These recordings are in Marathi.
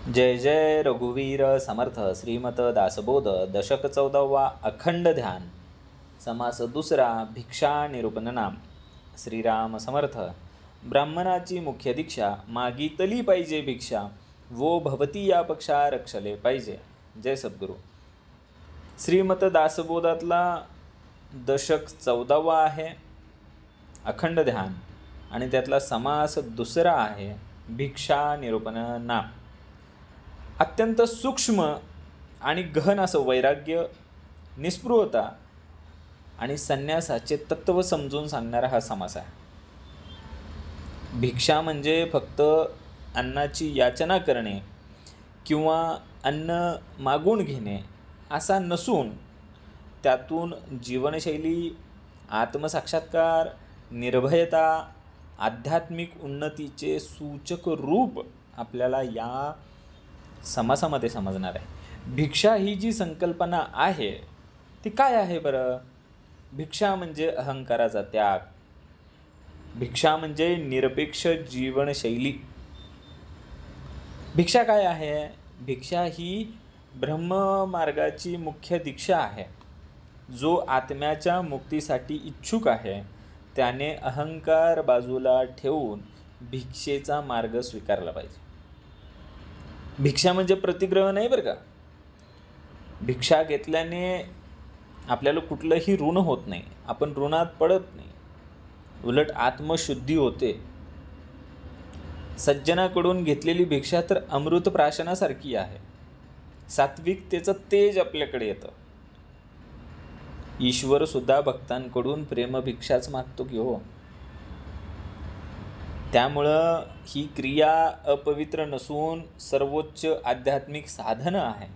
जय जय रघुवीर समर्थ श्रीमत दासबोध दशक 14वा अखंड ध्यान समास दुसरा भिक्षा निरूपण नाम. श्रीराम समर्थ. ब्राह्मणाची मुख्य दीक्षा मागितली पाहिजे भिक्षा, वो भवती या पक्षा रक्षले पाहिजे. जय सद्गुरू. श्रीमत दासबोधातला दशक 14वा आहे अखंड ध्यान आणि त्यातला समास दुसरा आहे भिक्षा निरूपण नाम. अत्यंत सूक्ष्म आणि गहन असं वैराग्य, निस्पृहता आणि संन्यासाचे तत्त्व समजून सांगणारा हा समास आहे. भिक्षा म्हणजे फक्त अन्नाची याचना करणे किंवा अन्न मागून घेणे असा नसून त्यातून जीवनशैली, आत्मसाक्षात्कार, निर्भयता, आध्यात्मिक उन्नतीचे सूचक रूप आपल्याला या समासामध्ये समजणार आहे. भिक्षा ही जी संकल्पना आहे ती काय आहे बरं? भिक्षा म्हणजे अहंकाराचा त्याग. भिक्षा म्हणजे निरपेक्ष जीवनशैली. भिक्षा काय आहे? भिक्षा ही ब्रह्ममार्गाची मुख्य दीक्षा आहे. जो आत्म्याच्या मुक्तीसाठी इच्छुक आहे त्याने अहंकार बाजूला ठेवून भिक्षेचा मार्ग स्वीकारला पाहिजे. भिक्षा म्हणजे प्रतिग्रह नाही बरं का. भिक्षा घेतल्याने आपल्याला कुठलंही ऋण होत नाही, आपण ऋणात पडत नाही, उलट आत्मशुद्धी होते. सज्जनाकडून घेतलेली भिक्षा तर अमृत प्राशनासारखी आहे. सात्विकतेचं तेज आपल्याकडे येतं. ईश्वर सुद्धा भक्तांकडून प्रेमभिक्षाच मागतो की हो. त्यामुळं ही क्रिया अपवित्र नसून सर्वोच्च आध्यात्मिक साधन आहे.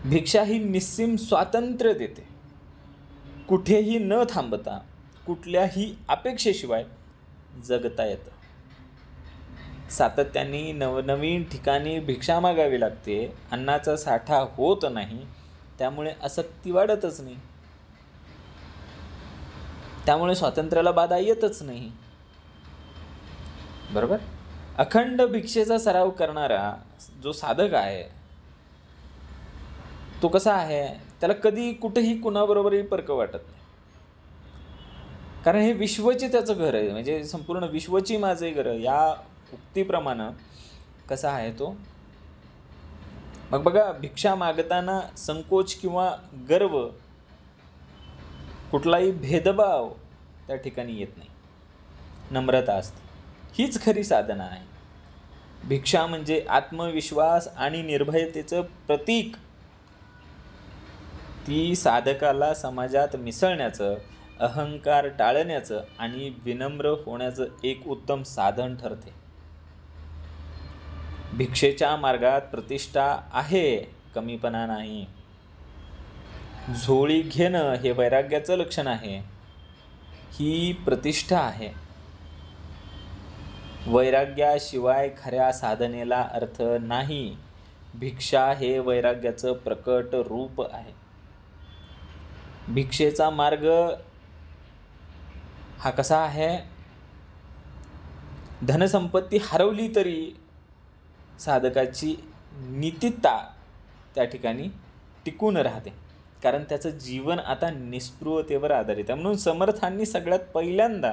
भिक्षा ही निस्सीम स्वातंत्र्य देते. कुठेही न थांबता कुठल्याही अपेक्षेशिवाय जगता येतं. सातत्याने नवनवीन ठिकाणी भिक्षा मागावी लागते. अन्नाचा साठा होत नाही, त्यामुळे आसक्ती वाढतच नाही, त्यामुळे स्वातंत्र्याला बाधा येतच नाही. बरोबर. अखंड भिक्षेचा सराव करणारा जो साधक आहे तो कसा आहे? त्याला कधी कुठेही कुणाबरोबरही परक वाटत नाही, कारण हे विश्वची त्याचं घर आहे. म्हणजे संपूर्ण विश्वची माझे घर या उक्तीप्रमाणे कसा आहे तो. मग बघा, भिक्षा मागताना संकोच किंवा गर्व, कुठलाही भेदभाव त्या ठिकाणी येत नाही, नम्रता असते. हीच खरी साधना आहे. भिक्षा म्हणजे आत्मविश्वास आणि निर्भयतेचं प्रतीक. ती साधकाला समाजात मिसळण्याचं, अहंकार टाळण्याचं आणि विनम्र होण्याचं एक उत्तम साधन ठरते. भिक्षेच्या मार्गात प्रतिष्ठा आहे, कमीपणा नाही. झोळी घेणं हे वैराग्याचं लक्षण आहे, ही प्रतिष्ठा आहे. वैराग्याशिवाय खऱ्या साधनेला अर्थ नाही. भिक्षा हे वैराग्याचं प्रकट रूप आहे. भिक्षेचा मार्ग हा कसा आहे? धनसंपत्ती हरवली तरी साधकाची नीतिता त्या ठिकाणी टिकून राहते, कारण त्याचं जीवन आता निस्पृहतेवर आधारित आहे. म्हणून समर्थांनी सगळ्यात पहिल्यांदा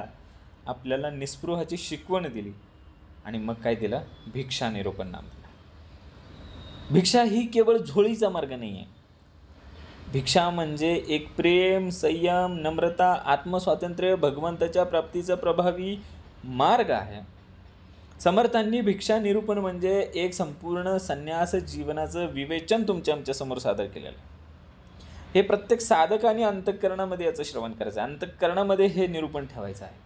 आपल्याला निस्पृहाची शिकवण दिली आणि मग काय दिलं? भिक्षा निरूपण नाम दिलं. भिक्षा ही केवळ झोळीचा मार्ग नाही आहे. भिक्षा म्हणजे एक प्रेम, संयम, नम्रता, आत्मस्वातंत्र्य, भगवंताच्या प्राप्तीचा प्रभावी मार्ग आहे. समर्थांनी भिक्षा निरूपण म्हणजे एक संपूर्ण संन्यास जीवनाचं विवेचन आमच्या समोर सादर केलेलं आहे. हे प्रत्येक साधकाने अंतःकरणामध्ये याचं श्रवण करायचं आहे. अंतःकरणामध्ये हे निरूपण ठेवायचं आहे.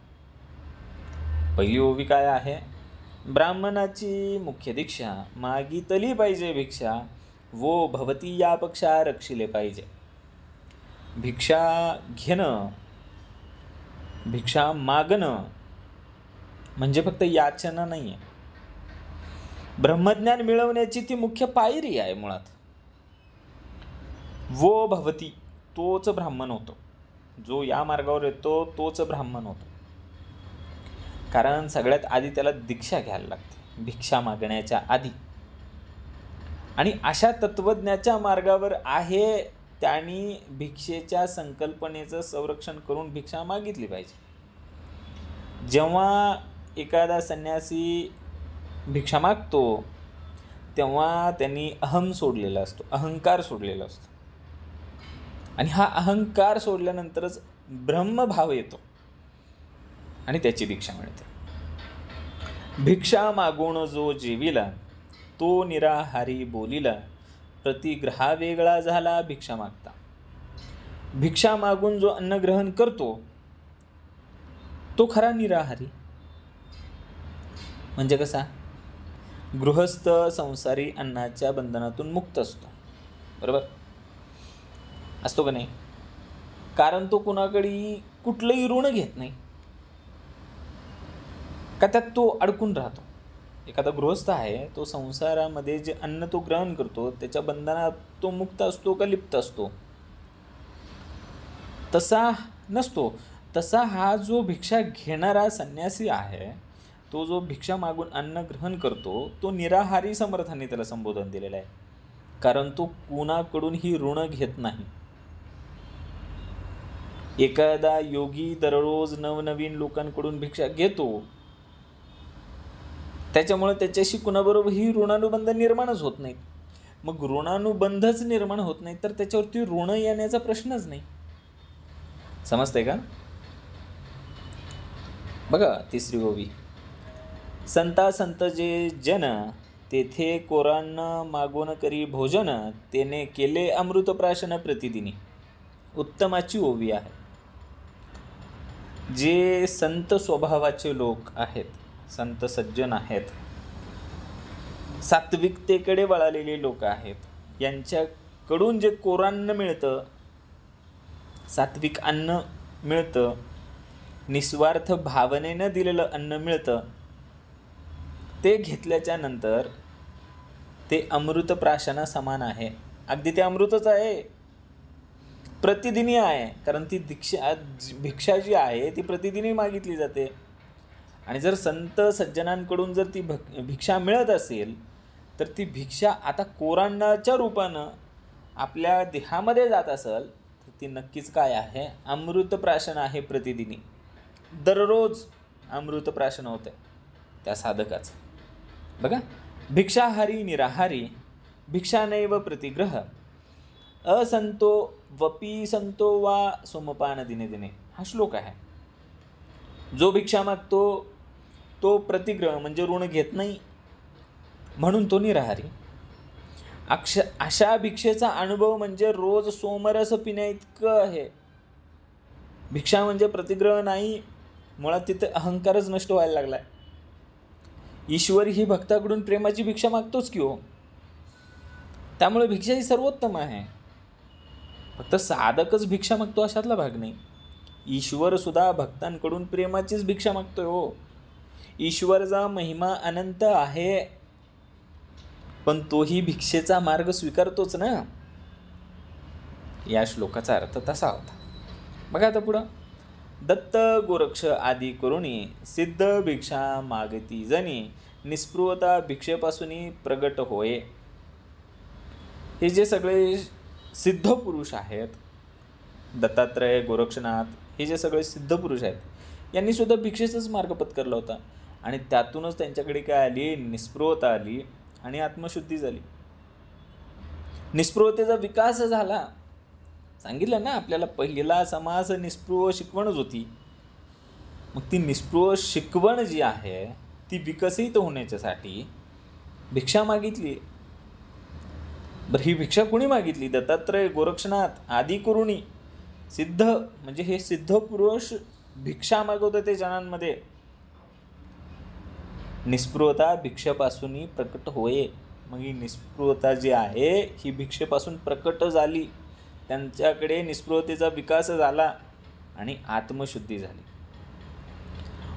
पहिली ओवी काय आहे? ब्राह्मणाची मुख्य दीक्षा मागितली पाहिजे भिक्षा, वो भवती या पक्षा रक्षिले पाहिजे. भिक्षा घेणं, भिक्षा मागणं म्हणजे फक्त याचना नाही आहे. ब्रह्मज्ञान मिळवण्याची ती मुख्य पायरी आहे मुळात. वो भवती, तोच ब्राह्मण होतो. जो या मार्गावर येतो तोच ब्राह्मण होतो, कारण सगळ्यात आधी त्याला दीक्षा घ्यायला लागते. भिक्षा मागण्याच्या आधी. आणि अशा तत्वज्ञाच्या मार्गावर आहे त्यांनी भिक्षेच्या संकल्पनेचं संरक्षण करून भिक्षा मागितली पाहिजे. जेव्हा एखादा संन्यासी भिक्षा मागतो तेव्हा त्यांनी अहम सोडलेला असतो, अहंकार सोडलेला असतो. आणि हा अहंकार सोडल्यानंतरच ब्रह्मभाव येतो आणि त्याची भिक्षा मिळते. भिक्षा मागून जो जेविला तो निराहारी बोलिला, प्रतिग्रहा वेगळा झाला भिक्षा मागता. भिक्षा मागून जो अन्न ग्रहण करतो तो खरा निराहारी. म्हणजे कसा? गृहस्थ संसारी अन्नाच्या बंधनातून मुक्त असतो, बरोबर असतो का नाही? कारण तो कुणाकडे कुठलंही ऋण घेत नाही, का त्यात तो अडकून राहतो. एखादा गृहस्थ आहे तो संसारामध्ये जे अन्न तो ग्रहण करतो त्याच्या बंधनात तो मुक्त असतो का लिप्त असतो? तसा नसतो. तसा हा जो भिक्षा घेणारा संन्यासी आहे तो जो भिक्षा मागून अन्न ग्रहण करतो तो निराहारी समर्थाने त्याला संबोधन दिलेलं आहे, कारण तो कुणाकडूनही ऋण घेत नाही. एखादा योगी दररोज नवनवीन लोकांकडून भिक्षा घेतो, त्याच्यामुळे त्याच्याशी कुणाबरोबरही ऋणानुबंध निर्माणच होत नाहीत. मग ऋणानुबंधच निर्माण होत नाही तर त्याच्यावरती ऋण येण्याचा प्रश्नच नाही. समजतंय का? बघा तिसरी ओवी. संता संत जे जन तेथे कोरांना मागून करी भोजन, तेने केले अमृत प्राशन प्रतिदिनी. उत्तमाची ओवी आहे. जे संत स्वभावाचे लोक आहेत, संत सज्जन आहेत, सात्विकतेकडे वळालेले लोक आहेत, यांच्याकडून जे कोरान्न मिळतं, सात्विक अन्न मिळतं, निस्वार्थ भावनेनं दिलेलं अन्न मिळतं, ते घेतल्याच्या नंतर ते अमृत प्राशना समान आहे. अगदी ते अमृतच आहे, प्रतिदिनी आहे. कारण ती भिक्षा जी आहे ती प्रतिदिनी मागितली जाते. आणि जर संत सज्जनांकडून जर ती भिक्षा मिळत असेल तर ती भिक्षा आता कोरांनाच्या रूपानं आपल्या देहामध्ये जात असेल तर ती नक्कीच काय आहे? अमृत प्राशन आहे. प्रतिदिनी दररोज अमृत प्राशन होते त्या साधकाचं. बघा, भिक्षाहारी निराहारी, भिक्षा नैव प्रतिग्रह, असंतो वपी संतो वा सोमपान दिने दिने. हा श्लोक आहे. जो भिक्षा मागतो तो प्रतिग्रह म्हणजे ऋण घेत नाही, म्हणून तो निराहारी. अशा भिक्षेचा अनुभव म्हणजे रोज सोमरस पिण्या इतकं आहे. भिक्षा म्हणजे प्रतिग्रह नाही, मुळात तिथे अहंकारच नष्ट व्हायला लागलाय. ईश्वर ही भक्ताकडून प्रेमाची भिक्षा मागतोच की हो. त्यामुळे भिक्षा ही सर्वोत्तम आहे. फक्त साधकच भिक्षा मागतो अशातला भाग नाही. ईश्वर सुद्धा भक्तांकडून प्रेमाचीच भिक्षा मागतोय हो. ईश्वरचा महिमा अनंत आहे, पण तोही भिक्षेचा मार्ग स्वीकारतोच ना. या श्लोकाचा अर्थ तसा होता. बघा आता पुढं. दत्त गोरक्ष आदी करुणी सिद्ध भिक्षा मागती जनी, निस्पृहता भिक्षेपासून प्रगट होय. हे जे सगळे सिद्ध पुरुष आहेत, दत्तात्रय, गोरक्षनाथ, हे जे सगळे सिद्ध पुरुष आहेत, यांनी सुद्धा भिक्षेचाच मार्ग पत्करला होता. आणि त्यातूनच त्यांच्याकडे काय आली? निस्पृहता आली आणि आत्मशुद्धी झाली. निस्पृहतेचा विकास झाला. सांगितलं ना आपल्याला, पहिला समास निस्पृह शिकवणच होती. मग ती निस्पृह शिकवण जी आहे ती विकसित होण्याच्यासाठी भिक्षा मागितली. बरं, ही भिक्षा कोणी मागितली? दत्तात्रय, गोरक्षनाथ आदी करुणी. सिद्ध म्हणजे हे सिद्ध पुरुष भिक्षा मागवत ते जनांमध्ये. निस्पृहता भिक्षेपासून प्रकट होय. मग ही निस्पृहता जी आहे ही भिक्षेपासून प्रकट झाली, त्यांच्याकडे निस्पृहतेचा विकास झाला आणि आत्मशुद्धी झाली.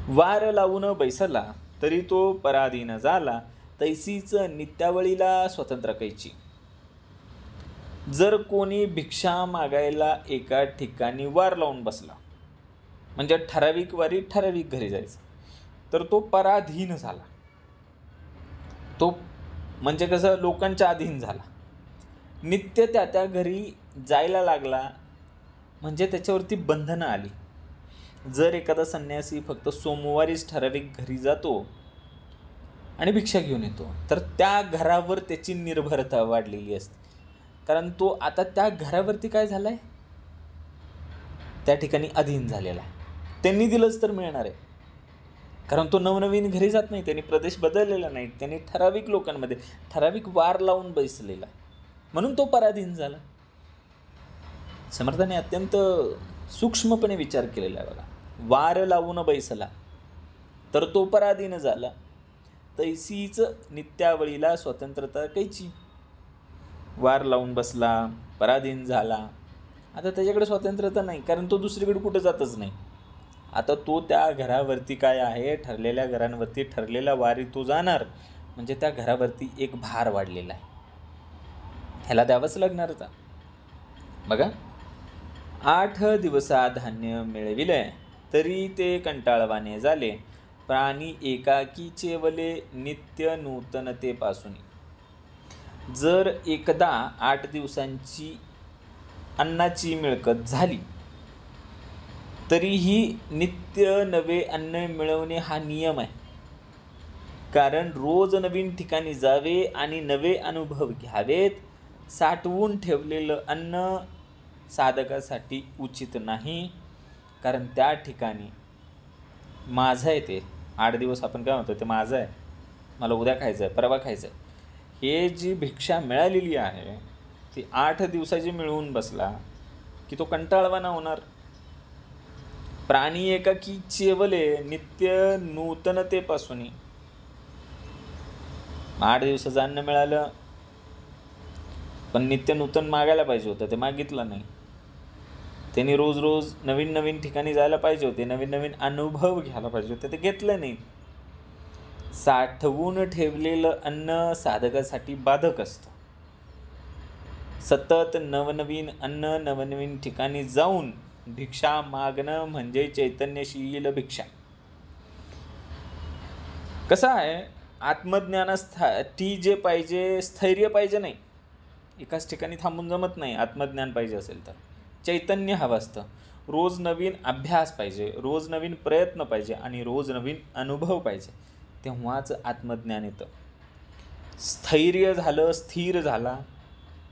वार लावून बैसला तरी तो पराधीन झाला, तैसीच नित्यावळीला स्वतंत्र कैची. जर कोणी भिक्षा मागायला एका ठिकाणी वार लावून बसला, म्हणजे ठराविक वारी ठराविक घरी जायचं, तर तो पराधीन झाला. तो म्हणजे कसं लोकांच्या अधीन झाला, नित्य त्या घरी जायला लागला, म्हणजे त्याच्यावरती बंधनं आली. जर एखादा संन्यासी फक्त सोमवारीच ठराविक घरी जातो आणि भिक्षा घेऊन येतो, तर त्या घरावर त्याची निर्भरता वाढलेली असते. कारण तो आता त्या घरावरती काय झालाय, त्या ठिकाणी अधीन झालेला आहे. त्यांनी दिलंच तर मिळणार आहे, कारण तो नवनवीन घरी जात नाही, त्यांनी प्रदेश बदललेला नाही, त्यांनी ठराविक लोकांमध्ये ठराविक वार लावून बैसलेला, म्हणून तो पराधीन झाला. समर्थाने अत्यंत सूक्ष्मपणे विचार केलेला आहे बघा. वार लावून बैसला तर तो पराधीन झाला, तैसीच नित्यावळीला स्वतंत्रता कैची. वार लावून बसला, पराधीन झाला, आता त्याच्याकडे स्वतंत्रता नाही, कारण तो दुसरीकडे कुठं जातच नाही. आता तो त्या घरावरती काय आहे, ठरलेल्या घरांवरती ठरलेला वारी तो जाणार, म्हणजे त्या घरावरती एक भार वाढलेला आहे, ह्याला द्यावंच लागणार होता. बघा, 8 दिवसा धान्य मिळविले तरी ते कंटाळवाणे झाले, प्राणी एकाकी चेवले नित्य नूतनतेपासून. जर एकदा 8 दिवसांची अन्नाची मिळकत झाली तरीही नित्य नवे अन्न मिळवणे हा नियम आहे. कारण रोज नवीन ठिकाणी जावे आणि नवे अनुभव घ्यावेत. साठवून ठेवलेलं अन्न साधकासाठी उचित नाही, कारण त्या ठिकाणी माझं आहे ते. 8 दिवस आपण काय म्हणतो, ते माझं आहे, मला उद्या खायचं आहे, परवा खायचं आहे. हे जी भिक्षा मिळालेली आहे ती 8 दिवसाची मिळवून बसला की तो कंटाळवाना होणार. प्राणी एकाकी चेवले नित्य नूतनतेपासून. 8 दिवसाचं अन्न मिळालं, पण नित्य नूतन मागायला पाहिजे होतं, ते मागितलं नाही. त्यांनी रोज रोज नवीन नवीन ठिकाणी जायला पाहिजे होते, नवीन नवीन अनुभव घ्यायला पाहिजे होते, ते घेतलं नाही. साठवून ठेवलेलं अन्न साधकासाठी बाधक असतं. सतत नवनवीन अन्न नवनवीन ठिकाणी जाऊन भिक्षा मागणं म्हणजे चैतन्यशील भिक्षा. कसं आहे, आत्मज्ञानासाठी जे पाहिजे, स्थैर्य पाहिजे नाही, एकाच ठिकाणी थांबून जमत नाही. आत्मज्ञान पाहिजे असेल तर चैतन्य हवं असतं. रोज नवीन अभ्यास पाहिजे, रोज नवीन प्रयत्न पाहिजे आणि रोज नवीन अनुभव पाहिजे, तेव्हाच आत्मज्ञान येतं. स्थैर्य झालं, स्थिर झाला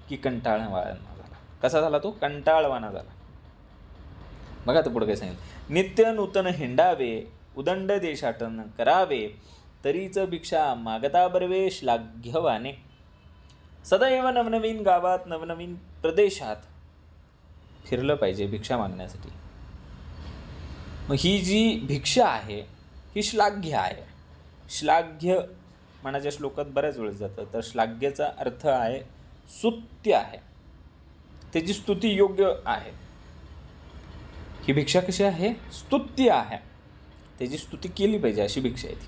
की कंटाळवाणा झाला. कसा झाला तो? कंटाळवाना झाला. बघा तर पुढे काय सांगितलं, नित्य नूतन हिंडावे, उदंड देशाटन करावे, तरीच भिक्षा मागता बर्वे श्लाघ्यवाने. सदैव नवनवीन गावात नवनवीन प्रदेशात फिरलं पाहिजे भिक्षा मागण्यासाठी. मग ही जी भिक्षा आहे ही श्लाघ्य आहे. श्लाघ्य मनाच्या श्लोकात बऱ्याच वेळेस जातं, तर श्लाघ्याचा अर्थ आहे स्तुत्य आहे, त्याची स्तुती योग्य आहे. ही भिक्षा कशी आहे? स्तुत्य आहे, त्याची स्तुती केली पाहिजे अशी भिक्षा आहे ती.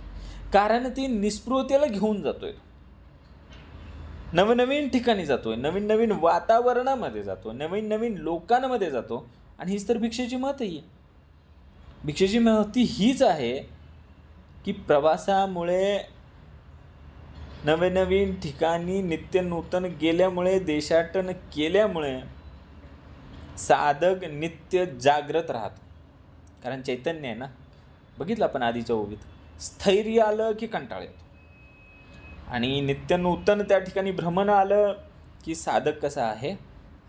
कारण ती निस्पृहतेला घेऊन जातोय, नवनवीन ठिकाणी जातोय, नवीन नवीन वातावरणामध्ये जातो, नवीन नवीन लोकांमध्ये जातो, आणि हीच तर भिक्षेची महती आहे. भिक्षेची महती हीच आहे की प्रवासामुळे, नवनवीन ठिकाणी नित्य नूतन गेल्यामुळे, देशाटन केल्यामुळे साधक नित्य जागृत राहतो. कारण चैतन्य आहे ना. बघितलं आपण आधीच्या ओवीत, स्थैर्य आलं की कंटाळ येतो, आणि नित्य नूतन त्या ठिकाणी भ्रमण आलं की साधक कसा आहे,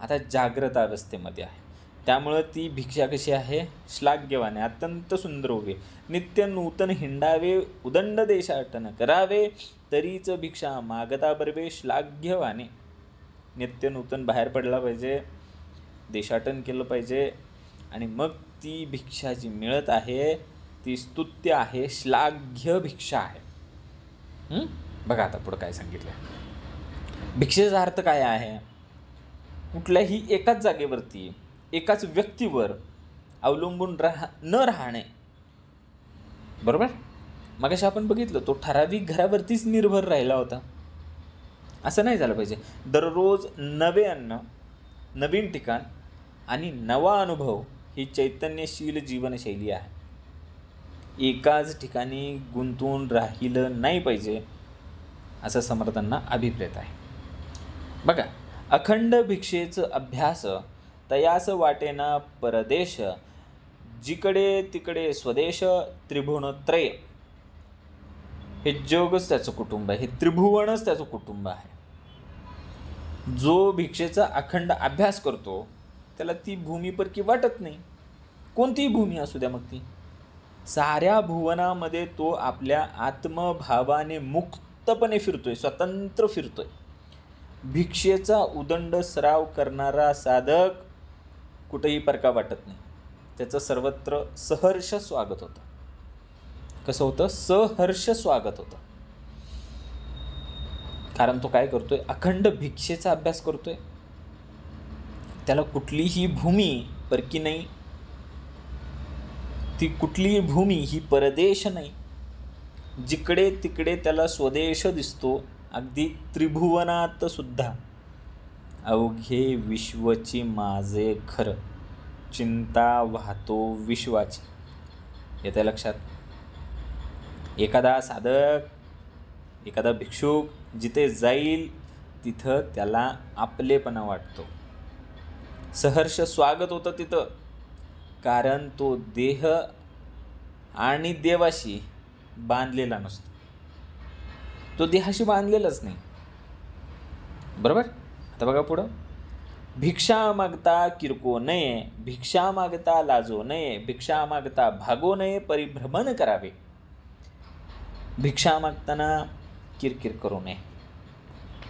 आता जागृत अवस्थेमध्ये आहे. त्यामुळं ती भिक्षा कशी आहे? श्लाघ्यवाने, अत्यंत सुंदर उभे. नित्य नूतन हिंडावे, उदंड देशाटन करावे, तरीच भिक्षा मागता बर्वे श्लाघ्यवाने. नित्य नूतन बाहेर पडला पाहिजे, देशाटन केलं पाहिजे, आणि मग ती भिक्षा जी मिळत आहे ती स्तुत्य आहे, श्लाघ्य भिक्षा आहे. बघा आता पुढं काय सांगितलं. भिक्षेचा अर्थ काय आहे? कुठल्याही एकाच जागेवरती, एकाच व्यक्तीवर अवलंबून न राहणे. बरोबर? मगाशी आपण बघितलं, तो ठराविक घरावरतीच निर्भर राहिला होता. असं नाही झालं पाहिजे. दररोज नवे अन्न, नवीन ठिकाण आणि नवा अनुभव ही चैतन्यशील जीवनशैली आहे. एकाच ठिकाणी गुंतून राहिलं नाही पाहिजे. असं समर्थांना अभिप्रेत आहे. बघा, अखंड भिक्षेचं अभ्यास तयास वाटेना परदेश, जिकडे तिकडे स्वदेश त्रिभुवनत्रय. हे जगच त्याचं कुटुंब आहे, हे त्रिभुवनच त्याचं कुटुंब आहे. जो भिक्षेचा अखंड अभ्यास करतो त्याला ती भूमी परकी वाटत नाही. कोणतीही भूमी असू द्या मग ती, साऱ्या भुवनामध्ये तो आपल्या आत्मभावाने मुक्तपणे फिरतोय, स्वतंत्र फिरतोय. भिक्षेचा उदंड सराव करणारा साधक कुठेही परका वाटत नाही. त्याचं सर्वत्र सहर्ष स्वागत होतं. कसं होतं? सहर्ष स्वागत होतं. कारण तो काय करतोय? अखंड भिक्षेचा अभ्यास करतोय. त्याला कुठलीही भूमी परकी नाही, ती कुठलीही भूमी ही परदेश नाही. जिकडे तिकडे त्याला स्वदेश दिसतो. अगदी त्रिभुवनात सुद्धा अवघे विश्वची माझे घर, चिंता वाहतो विश्वाची. येते लक्षात? एखादा साधक, एखादा भिक्षुक जिथे जाईल तिथं त्याला आपलेपणा वाटतो, सहर्ष स्वागत होतं तिथं. कारण तो देह आणि देवाशी बांधलेला नसतो. तो देहाशी बांधलेलाच नाही. बरोबर? आता बघा पुढं, भिक्षा मागता किरको नये, भिक्षा मागता लाजो नये, भिक्षा मागता भागो नये, परिभ्रमण करावे. भिक्षा मागताना किरकिर करू नये.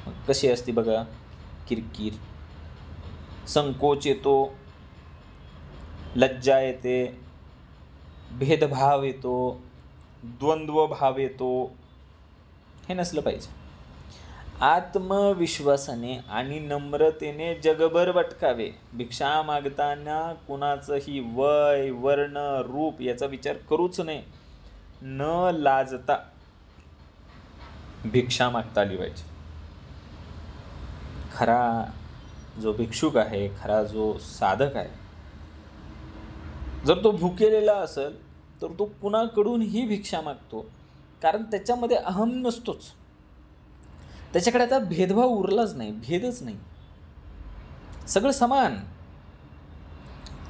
मग कशी असते बघा किरकिर? संकोच येतो, लज्जा येते, भेदभाव येतो, द्वंद्व भाव येतो. हे नसलं पाहिजे. आत्मविश्वासाने आणि नम्रतेने जगभर भटकावे. भिक्षा मागताना कुणाचंही वय, वर्ण, रूप याचा विचार करूच नये. न लाजता भिक्षा मागता आली पाहिजे. खरा जो भिक्षुक आहे, खरा जो साधक आहे, जर तो भुकेलेला असेल तर तो कुणाकडूनही भिक्षा मागतो. कारण त्याच्यामध्ये अहम नसतोच. त्याच्याकडे आता भेदभाव उरलाच नाही, भेदच नाही. सगळं समान,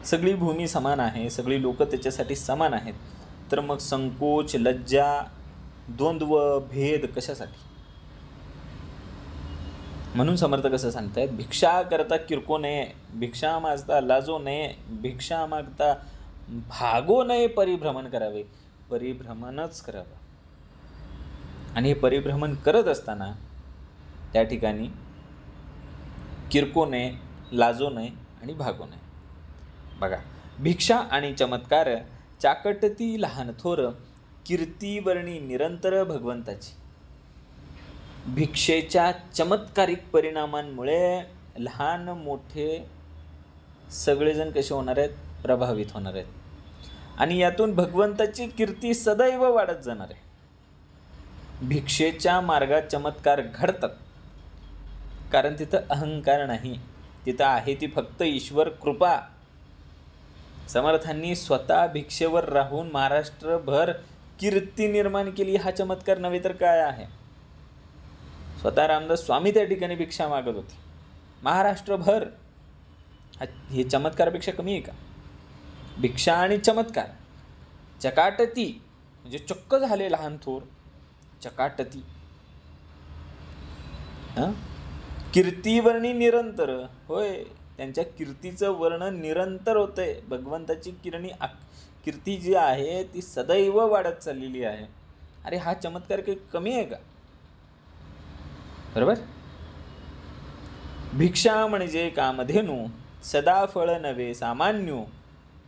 सगळी भूमी समान आहे, सगळी लोक त्याच्यासाठी समान आहेत. तर मग संकोच, लज्जा, द्वंद्व, भेद कशासाठी? म्हणून समर्थ कसं सांगतायत? भिक्षा करता किरको नये, भिक्षा मागता लाजो नये, भिक्षा मागता भागो नये, परिभ्रमण करावे. परिभ्रमणच करावं. आणि हे परिभ्रमण करत असताना त्या ठिकाणी किरको नये, लाजो नये आणि भागो नये. बघा, भिक्षा आणि चमत्कार चाकटती लहान थोर, कीर्तीवर्णी निरंतर भगवंताची. भिक्षेच्या चमत्कारिक परिणामांमुळे लहान मोठे सगळेजण कसे होणार आहेत? प्रभावित होणार आहेत. आणि यातून भगवंताची कीर्ती सदैव वाढत जाणार आहे. भिक्षेच्या मार्गात चमत्कार घडतात कारण तिथं अहंकार नाही, तिथं आहे ती फक्त ईश्वर कृपा. समर्थांनी स्वतः भिक्षेवर राहून महाराष्ट्रभर कीर्ती निर्माण केली. हा चमत्कार नव्हे तर काय आहे? स्वतः रामदास स्वामी त्या ठिकाणी भिक्षा मागत होते महाराष्ट्रभर. हे चमत्कारापेक्षा कमी आहे का? भिक्षा आणि चमत्कार चकाटती म्हणजे चक्क झाले लहान थोर, चकाटती. कीर्तीवर्णी निरंतर, होय, त्यांच्या कीर्तीचं वर्णन निरंतर होतंय. भगवंताची कीर्ती जी आहे ती सदैव वाढत चाललेली आहे. अरे हा चमत्कार काही कमी आहे का? बरोबर? भिक्षा म्हणजे कामधेनू, सदा फळ नव्हे सामान्यू,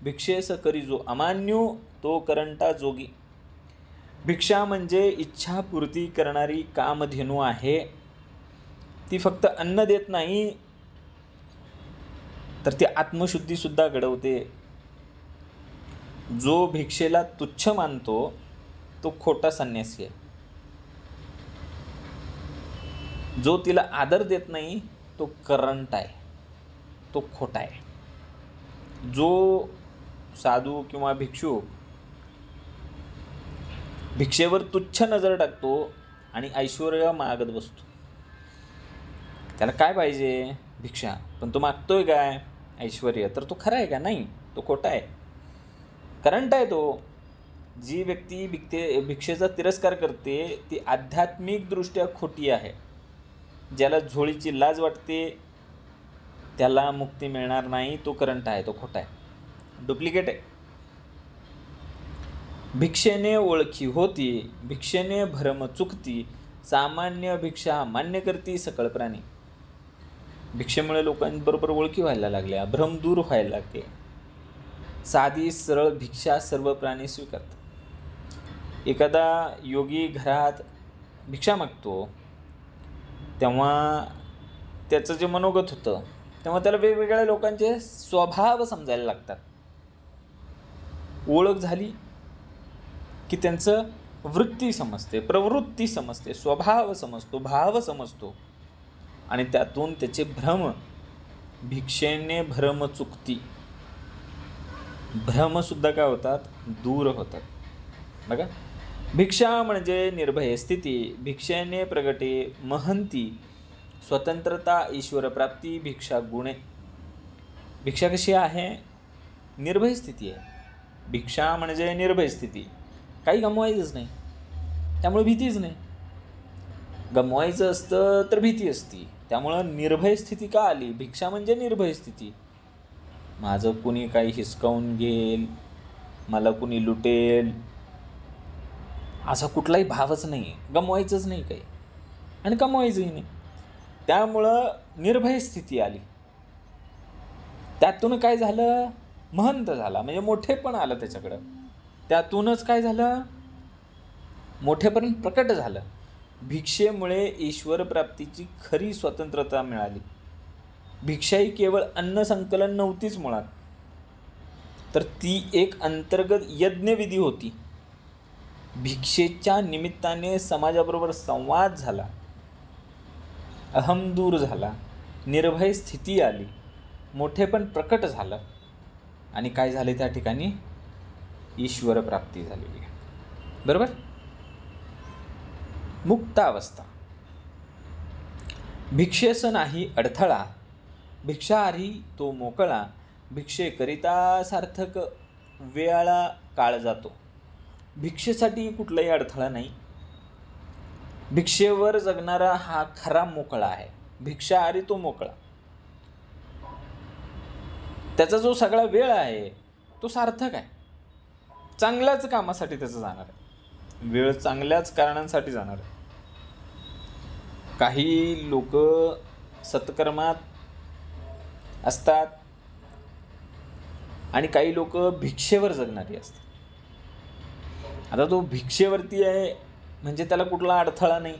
भिक्षेस करी जो अमान्यू, तो करंटा जोगी. भिक्षा म्हणजे इच्छापूर्ती करणारी कामधेनू आहे. ती फक्त अन्न देत नाही तर ती आत्मशुद्धी सुद्धा घडवते. जो भिक्षेला तुच्छ मानतो तो खोटा संन्यासी आहे. जो तिला आदर देत नाही तो करंट आहे, तो खोटा आहे. जो साधू किंवा भिक्षुक भिक्षेवर तुच्छ नजर टाकतो आणि ऐश्वर्य मागत बसतो. त्याला काय पाहिजे? भिक्षा. पण तो मागतोय काय? ऐश्वर्य. तर तो खरा आहे का? नाही, तो खोटा आहे. करंट आहे तो. जी व्यक्ती भिक्षेचा तिरस्कार करते ती आध्यात्मिकदृष्ट्या खोटी आहे. ज्याला झोळीची लाज वाटते त्याला मुक्ती मिळणार नाही. तो करंट आहे, तो खोटा आहे, डुप्लिकेट आहे. भिक्षेने ओळखी होती, भिक्षेने भरम चुकती, सामान्य भिक्षा मान्य करती सकळ प्राणी. भिक्षेमुळे लोकांबरोबर ओळखी व्हायला लागल्या, भ्रम दूर व्हायला लागले. साधी सरळ भिक्षा सर्व प्राणी स्वीकारतात. एखादा योगी घरात भिक्षा मागतो तेव्हा त्याचं जे मनोगत होतं तेव्हा त्याला वेगवेगळ्या लोकांचे स्वभाव समजायला लागतात. ओळख झाली की त्यांचं वृत्ती समजते, प्रवृत्ती समजते, स्वभाव समजतो, भाव समजतो आणि त्यातून त्याचे भ्रम, भिक्षेने भ्रम चुकती, भ्रमसुद्धा काय होतात? दूर होतात. बघा, भिक्षा म्हणजे निर्भय स्थिती, भिक्षेने प्रगटे महंती, स्वतंत्रता ईश्वरप्राप्ती, भिक्षा गुणे. भिक्षा कशी आहे? निर्भय स्थिती आहे. भिक्षा म्हणजे निर्भय स्थिती, काही गमवायचंच नाही, त्यामुळे भीतीच नाही. गमवायचं असतं तर भीती असती, त्यामुळं निर्भय स्थिती का आली? भिक्षा म्हणजे निर्भय स्थिती. माझं कुणी काही हिसकावून घेईल, मला कुणी लुटेल असा कुठलाही भावच नाही, गमवायचंच नाही काही आणि कमवायचंही नाही, त्यामुळं निर्भय स्थिती आली. त्यातून काय झालं? महंत झाला, म्हणजे मोठेपण आलं त्याच्याकडं. त्यातूनच काय झालं? मोठेपण प्रकट झालं. भिक्षेमुळे ईश्वरप्राप्तीची खरी स्वतंत्रता मिळाली. भिक्षा ही केवळ अन्न संकलन नव्हतीच मुळात, तर ती एक अंतर्गत यज्ञविधी होती. भिक्षेच्या निमित्ताने समाजाबरोबर संवाद झाला, अहम दूर झाला, निर्भय स्थिती आली, मोठेपण प्रकट झालं आणि काय झाले? त्या ठिकाणी ईश्वर प्राप्ती झालेली आहे. बरोबर? मुक्तावस्था. भिक्षेस नाही अडथळा, भिक्षाहारी तो मोकळा, भिक्षेकरिता सार्थक वेळा काळ जातो. भिक्षेसाठी कुठलाही अडथळा नाही. भिक्षेवर जगणारा हा खरा मोकळा आहे. भिक्षाहारी तो मोकळा, त्याचा जो सगळा वेळ आहे तो सार्थक आहे, चांगल्याच कामासाठी त्याचं जाणार आहे, वेळ चांगल्याच कारणांसाठी जाणार आहे. काही लोक सत्कर्मात असतात आणि काही लोक भिक्षेवर जगणारी असतात. आता तो भिक्षेवरती आहे म्हणजे त्याला कुठला अडथळा नाही,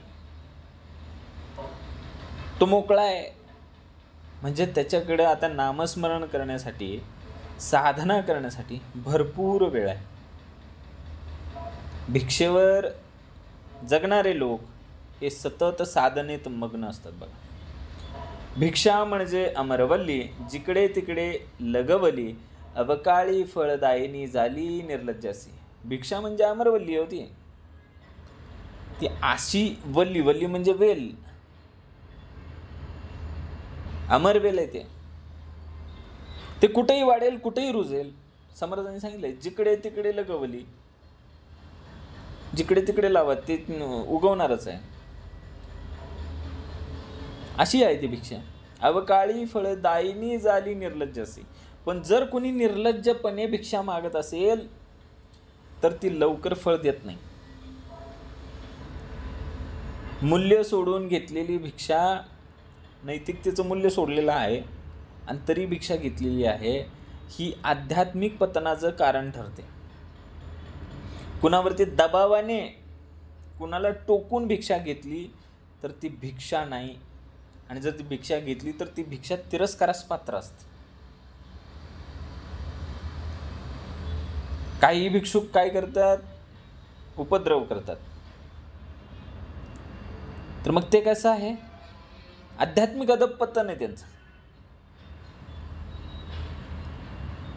तो मोकळा आहे, म्हणजे त्याच्याकडे आता नामस्मरण करण्यासाठी, साधना करण्यासाठी भरपूर वेळ आहे. भिक्षेवर जगणारे लोक हे सतत साधनेत मग्न असतात. बघा, भिक्षा म्हणजे अमरवल्ली, जिकडे तिकडे लगवली, अवकाळी फळदायिनी झाली निर्लज्जासी. भिक्षा म्हणजे अमरवल्ली होती, ती अशी वल्ली, वल्ली म्हणजे वेल, अमरवेल आहे ते कुठेही वाढेल, कुठेही रुजेल. समर्थांनी सांगितलंय, जिकडे तिकडे लगवली, जिकडे तिकडे लावा, ते उगवणारच आहे. अशी आहे ती भिक्षा. अवकाळी फळदायिनी झाली निर्लज्जासी. पण जर कोणी निर्लज्जपणे भिक्षा मागत असेल तर ती लवकर फळ देत नाही. मूल्य सोडून घेतलेली भिक्षा, नैतिकतेचं मूल्य सोडलेलं आहे आणि तरी भिक्षा घेतलेली आहे, ही आध्यात्मिक पतनाचं कारण ठरते. कुणावरती दबावाने, कुणाला टोकून भिक्षा घेतली तर ती भिक्षा नाही, आणि जर ती भिक्षा घेतली तर ती भिक्षा तिरस्कारास पात्र असते. काही भिक्षुक काय करतात? उपद्रव करतात. तर मग ते कसं आहे? आध्यात्मिक अधःपतन आहे त्यांचं.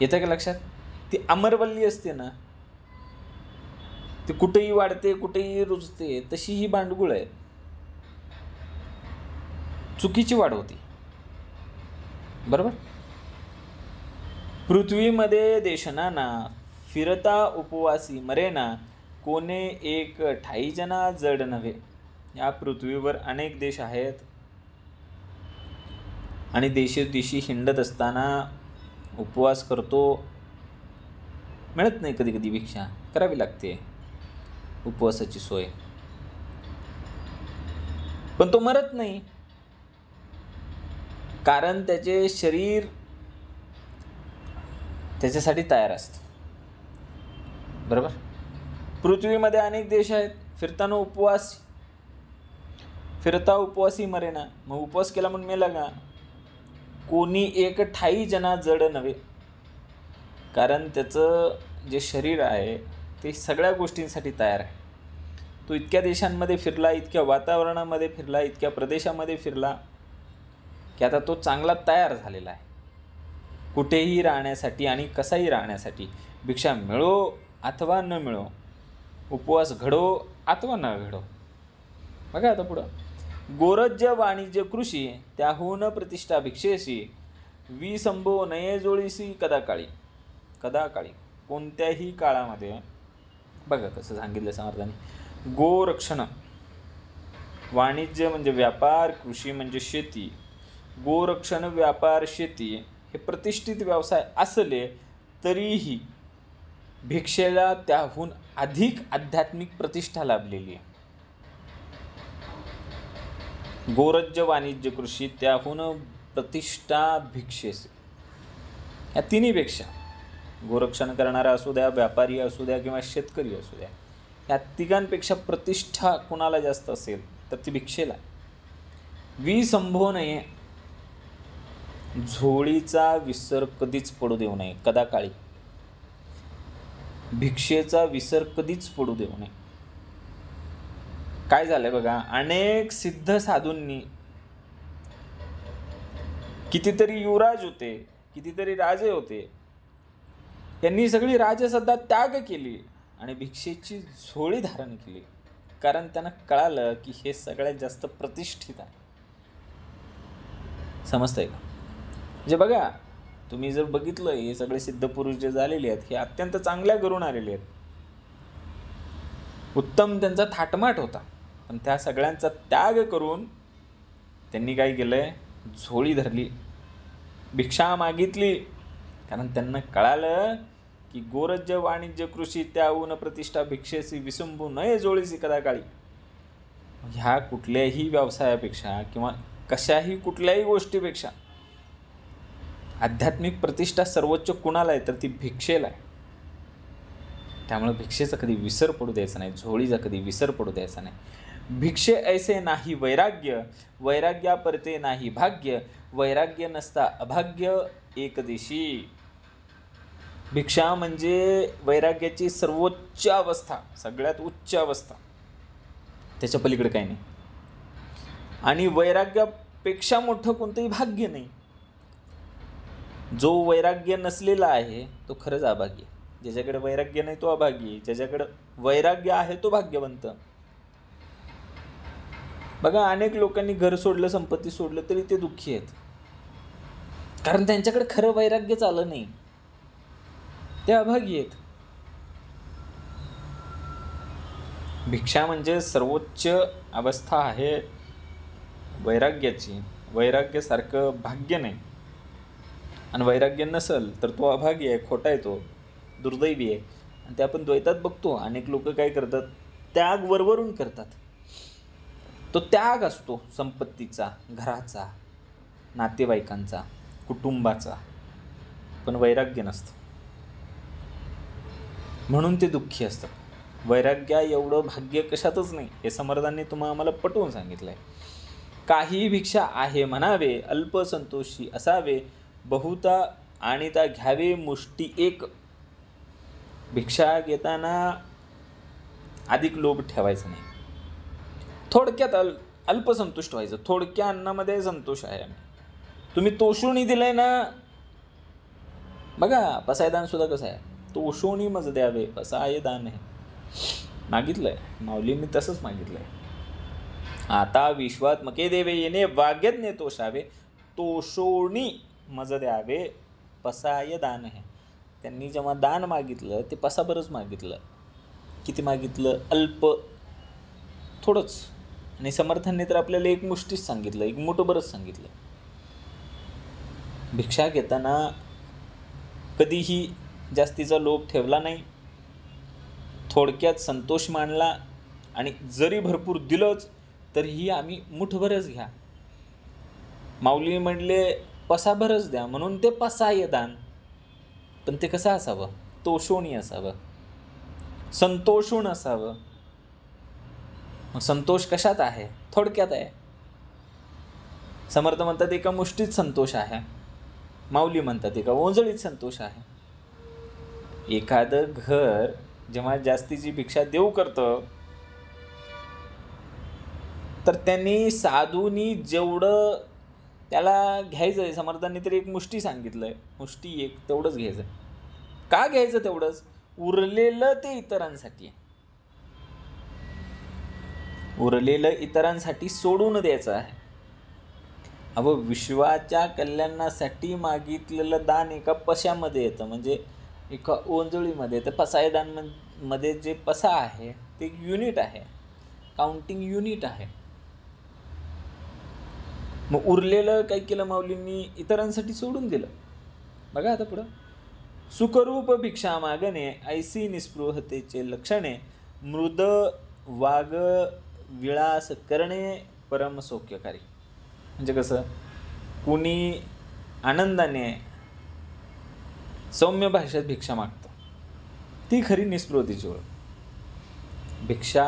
येतं का लक्षात? ती अमरवल्ली असते ना, ते कुठेही वाढते, कुठेही रुजते, तशी ही भांडगुळ आहे, चुकीची वाढ होती. बरोबर. पृथ्वीमध्ये देशनाना फिरता उपवासी मरेना, कोणे एक ठाई जना जड नव्हे. या पृथ्वीवर अनेक देश आहेत आणि देशोदेशी हिंडत असताना उपवास करतो, मिळत नाही, कधी कधी भिक्षा करावी लागते, उपवासाची सोय, पण तो मरत नाही, कारण त्याचे शरीर त्याच्यासाठी तयार असतं. बरोबर. पृथ्वीमध्ये अनेक देश आहेत, फिरता उपवासी मरेना, मग उपवास केला म्हणून मेला का? कोणी एक ठाई जना जड नव्हे, कारण त्याचं जे शरीर आहे ते सगळ्या गोष्टींसाठी तयार आहे. तो इतक्या देशांमध्ये फिरला, इतक्या वातावरणामध्ये फिरला, इतक्या प्रदेशामध्ये फिरला की आता तो चांगला तयार झालेला आहे कुठेही राहण्यासाठी आणि कसाही राहण्यासाठी. भिक्षा मिळो अथवा न मिळो, उपवास घडो अथवा न घडो. बघा आता पुढं, गोरज्य वाणिज्य कृषी त्याहून प्रतिष्ठा भिक्षेशी, विसंभो नये जोळीसी कदाकाळी. कदाकाळी कोणत्याही काळामध्ये. बघा कसं सांगितलं समर्थाने. गोरक्षण, वाणिज्य म्हणजे व्यापार, कृषी म्हणजे शेती. गोरक्षण, व्यापार, शेती हे प्रतिष्ठित व्यवसाय असले तरीही भिक्षेला त्याहून अधिक आध्यात्मिक प्रतिष्ठा लाभलेली आहे. गोरज्य वाणिज्य कृषी त्याहून प्रतिष्ठा भिक्षेस, या तिन्हीपेक्षा, गोरक्षण करणारा असू द्या, व्यापारी असू द्या किंवा शेतकरी असू द्या, या तिघांपेक्षा प्रतिष्ठा कुणाला जास्त असेल तर ती भिक्षेला. विसंभो नये, झोळीचा विसर कधीच पडू देऊ नये. कदाकाळी भिक्षेचा विसर कधीच पडू देऊ नये. काय झालंय बघा, अनेक सिद्ध साधूंनी, कितीतरी युवराज होते, कितीतरी राजे होते, यांनी सगळी राजसत्ता त्याग केली आणि भिक्षेची झोळी धारण केली, कारण त्यांना कळालं की हे सगळ्यात जास्त प्रतिष्ठित आहे. समजतंय का? म्हणजे बघा, तुम्ही जर बघितलं, हे सगळे सिद्ध पुरुष जे झालेले आहेत हे अत्यंत चांगल्या घरून आलेले आहेत, उत्तम त्यांचा थाटमाट होता, पण त्या सगळ्यांचा त्याग करून त्यांनी काय केलंय, झोळी धरली, भिक्षा मागितली, कारण त्यांना कळालं की गोरज्य वाणिज्य कृषी त्याहून प्रतिष्ठा भिक्षेसी, विसंभू नये जोळीसी कदाकाळी. ह्या कुठल्याही व्यवसायापेक्षा किंवा कशाही कुठल्याही गोष्टीपेक्षा आध्यात्मिक प्रतिष्ठा सर्वोच्च कुणाला आहे तर ती भिक्षेला आहे. त्यामुळे भिक्षेचा कधी विसर पडू द्यायचा नाही, झोळीचा कधी विसर पडू द्यायचा नाही. भिक्षे ऐसे नाही वैराग्य, वैराग्या परते नाही भाग्य, वैराग्य नसता अभाग्य एकदेशी. भिक्षा म्हणजे वैराग्याची सर्वोच्च अवस्था, सगळ्यात उच्च अवस्था, त्याच्या पलीकडे काही नाही. आणि वैराग्यापेक्षा मोठं कोणतंही भाग्य नाही. जो वैराग्य नसलेला आहे तो खरंच अभाग्य. ज्याच्याकडे वैराग्य नाही तो अभाग्य, ज्याच्याकडे वैराग्य आहे तो भाग्यवंत. बघा, अनेक लोकांनी घर सोडलं, संपत्ती सोडलं तरी ते दुःखी आहेत, कारण त्यांच्याकडे खरं वैराग्य आलं नाही, ते अभागी आहेत. भिक्षा म्हणजे सर्वोच्च अवस्था आहे वैराग्याची. वैराग्यासारखं भाग्य नाही, आणि वैराग्य नसेल तर तो अभागी आहे, खोटा आहे, तो दुर्दैवी आहे. आणि ते आपण द्वैतात बघतो. अनेक लोक काय करतात, त्याग वरवरून करतात. तो त्याग असतो संपत्तीचा, घराचा, नातेवाईकांचा, कुटुंबाचा, पण वैराग्य नसतं, म्हणून ते दुःखी असतात. वैराग्या एवढं भाग्य कशातच नाही, हे समर्थांनी आम्हाला पटवून सांगितलं आहे. काही भिक्षा आहे म्हणावे, अल्पसंतोषी असावे, बहुता आणिता घ्यावे मुष्टी एक. भिक्षा घेताना अधिक लोभ ठेवायचा नाही, थोडक्यात अल्पसंतुष्ट व्हायचं. थोडक्या अन्नामध्ये संतोष आहे. तुम्ही तोषुणी दिलंय ना, बघा पसायदान सुद्धा कसं आहे, तोषुणी मज द्यावे, पसाय दान आहे. मागितलंय, माऊलींनी तसंच मागितलंय. आता विश्वात्मके देवे येणे वाग्यज्ञ तोषावे, तोषोणी मज द्यावे पसाय दान आहे. त्यांनी जेव्हा दान मागितलं ते पसाभरच मागितलं. किती मागितलं? अल्प, थोडंच. आणि समर्थांनी तर आपल्याला एक मुष्टीच सांगितलं, एक मुठभरच सांगितलं. भिक्षा घेताना कधीही जास्तीचा लोभ ठेवला नाही, थोडक्यात संतोष मानला. आणि जरी भरपूर दिलंच तरीही आम्ही मुठभरच घ्या. माऊली म्हणले पसाभरच द्या, म्हणून ते पसाय दान. पण ते कसं असावं? तोषोणी असावं, संतोषून असावं. मग संतोष कशात आहे? थोडक्यात आहे. समर्थ म्हणतात एका मुष्टीत संतोष आहे, माऊली म्हणतात एका ओंजळीत संतोष आहे. एखादं घर जेव्हा जास्तीची भिक्षा देऊ करतं तर त्यांनी साधूनी जेवढं त्याला घ्यायचं आहे, समर्थांनी तरी एक मुष्टी सांगितलंय, मुष्टी एक तेवढंच घ्यायचं. का घ्यायचं तेवढंच? उरलेलं ते इतरांसाठी आहे, उरलेलं इतरांसाठी सोडून द्यायचं आहे. विश्वाच्या कल्याणासाठी मागितलेलं दान एका पशामध्ये येतं, म्हणजे एका ओंजळीमध्ये येतं. पसाय दान मध्ये जे पसा आहे ते युनिट आहे, काउंटिंग युनिट आहे. मग उरलेलं काय केलं माऊलींनी? इतरांसाठी सोडून दिलं. बघा आता पुढं, सुखरूप भिक्षा मागणे ऐसी निस्पृहतेचे लक्षणे, मृद वाग विळास करणे परम सौख्यकारी. म्हणजे कसं? कुणी आनंदाने सौम्य भाषेत भिक्षा मागतं, ती खरी निस्पृहतेची ओळख. भिक्षा,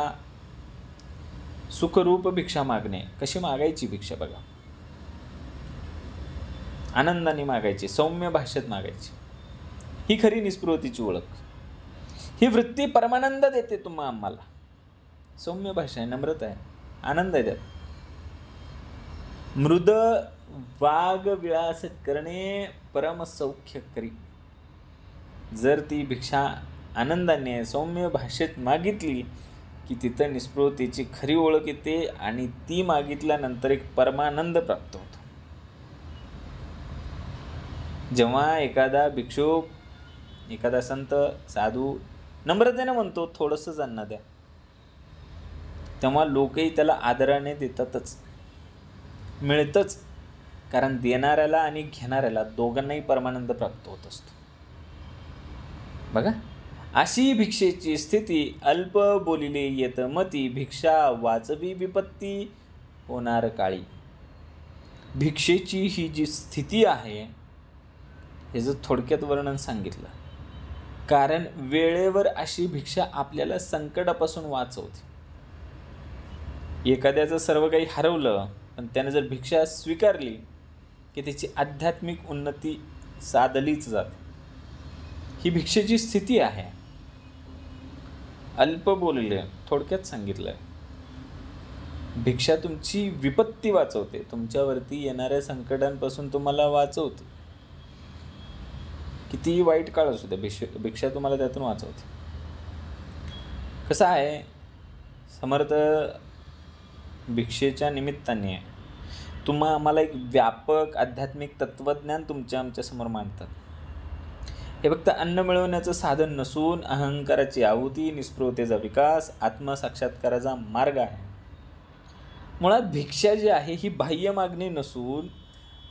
सुखरूप भिक्षा मागणे. कशी मागायची भिक्षा? बघा, आनंदाने मागायची, सौम्य भाषेत मागायची, ही खरी निस्पृहतेची ओळख. ही वृत्ती परमानंद देते आम्हाला. सौम्य भाषा आहे, नम्रता आहे, आनंद आहे त्यात. मृद वाग विळास करणे परम सौख्य करी. जर ती भिक्षा आनंदाने सौम्य भाषेत मागितली की तिथं निस्पृहतेची खरी ओळख येते आणि ती मागितल्यानंतर एक परमानंद प्राप्त होतो. जेव्हा एखादा भिक्षुक, एखादा संत, साधू नम्रतेने म्हणतो थोडंसं अन्न द्या, तेव्हा लोकही त्याला आदराने देतातच, मिळतंच. कारण देणाऱ्याला आणि घेणाऱ्याला दोघांनाही परमानंद प्राप्त होत असतो. बघा, अशी भिक्षेची स्थिती अल्प बोलिले येत मती, भिक्षा वाचवी विपत्ती होणार काळी. भिक्षेची ही जी स्थिती आहे ह्याचं थोडक्यात वर्णन सांगितलं. कारण वेळेवर अशी भिक्षा आपल्याला संकटापासून वाचवते. एखाद्याचं सर्व काही हरवलं पण त्याने जर भिक्षा स्वीकारली की त्याची आध्यात्मिक उन्नती साधलीच जाते. ही भिक्षेची स्थिती आहे. अल्प बोलले, थोडक्यात सांगितलंय. भिक्षा तुमची विपत्ती वाचवते, तुमच्यावरती येणाऱ्या संकटांपासून तुम्हाला वाचवते. कितीही वाईट काळ असू द्या, भिक्षा तुम्हाला त्यातून वाचवते. कसं आहे, समर्थ भिक्षेच्या निमित्ताने आम्हाला एक व्यापक आध्यात्मिक तत्वज्ञान आमच्यासमोर मांडतात. हे फक्त अन्न मिळवण्याचं साधन नसून अहंकाराची आहुती, निस्पृहतेचा विकास, आत्मसाक्षात्काराचा मार्ग आहे. मुळात भिक्षा जी आहे ही बाह्य मागणी नसून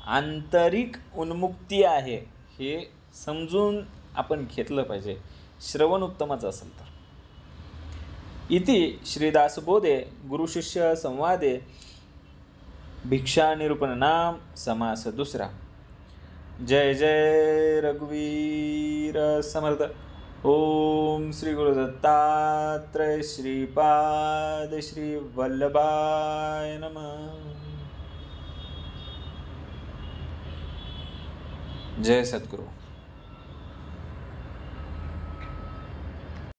आंतरिक उन्मुक्ती आहे. हे समजून आपण घेतलं पाहिजे, श्रवण उत्तमच असेल तर. इति श्रीदासबोधे गुरुशिष्य संवादे भिक्षा निरूपण नाम समास दुसरा. जय जय रघुवीर समर्थ. ओम श्री गुरु दत्तात्रय श्रीपाद श्री वल्लभाय नमः. जय सद्गुरु.